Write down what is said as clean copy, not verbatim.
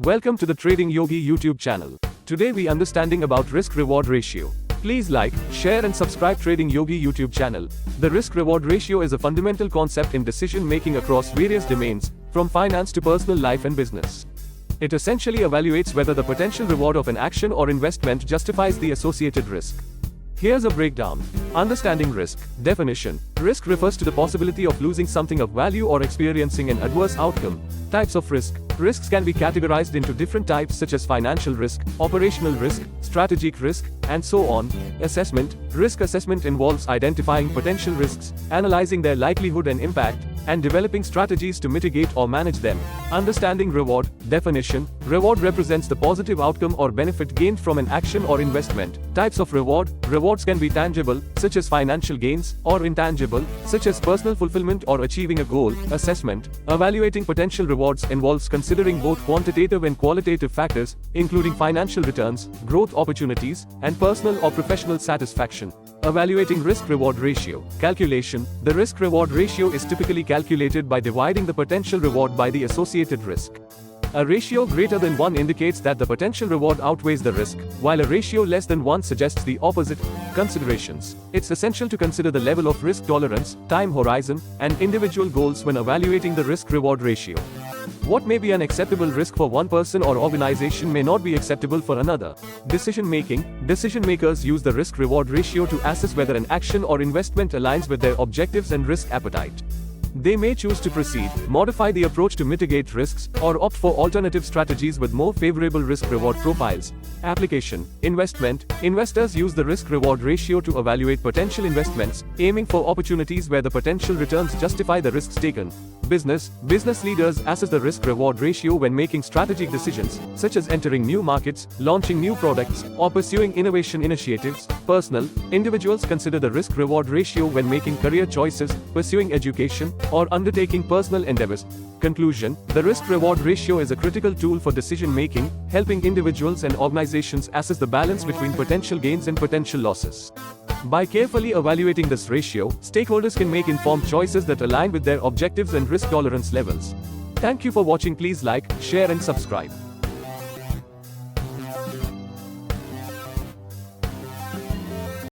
Welcome to the Trading Yogi YouTube channel. Today we understanding about risk-reward ratio. Please like, share and subscribe Trading Yogi YouTube channel. The risk-reward ratio is a fundamental concept in decision making across various domains, from finance to personal life and business. It essentially evaluates whether the potential reward of an action or investment justifies the associated risk. Here's a breakdown. Understanding risk. Definition. Risk refers to the possibility of losing something of value or experiencing an adverse outcome. Types of risk. Risks can be categorized into different types such as financial risk, operational risk, strategic risk, and so on. Assessment. Risk assessment involves identifying potential risks, analyzing their likelihood and impact, and developing strategies to mitigate or manage them. Understanding reward. Definition. Reward represents the positive outcome or benefit gained from an action or investment. Types of reward. Rewards can be tangible, such as financial gains, or intangible, such as personal fulfillment or achieving a goal. Assessment. Evaluating potential rewards involves considering both quantitative and qualitative factors, including financial returns, growth opportunities, and personal or professional satisfaction. Evaluating risk-reward ratio. Calculation. The risk-reward ratio is typically calculated by dividing the potential reward by the associated risk. A ratio greater than 1 indicates that the potential reward outweighs the risk, while a ratio less than 1 suggests the opposite. Considerations. It's essential to consider the level of risk tolerance, time horizon, and individual goals when evaluating the risk-reward ratio. What may be an acceptable risk for one person or organization may not be acceptable for another. Decision making. Decision makers use the risk-reward ratio to assess whether an action or investment aligns with their objectives and risk appetite. They may choose to proceed, modify the approach to mitigate risks, or opt for alternative strategies with more favorable risk-reward profiles. Application. Investment. Investors use the risk-reward ratio to evaluate potential investments, aiming for opportunities where the potential returns justify the risks taken. Business. Business leaders assess the risk-reward ratio when making strategic decisions, such as entering new markets, launching new products, or pursuing innovation initiatives. Personal. Individuals consider the risk-reward ratio when making career choices, pursuing education, or undertaking personal endeavors. Conclusion. The risk-reward ratio is a critical tool for decision-making, helping individuals and organizations assess the balance between potential gains and potential losses. By carefully evaluating this ratio, stakeholders can make informed choices that align with their objectives and risk tolerance levels. Thank you for watching. Please like, share and subscribe.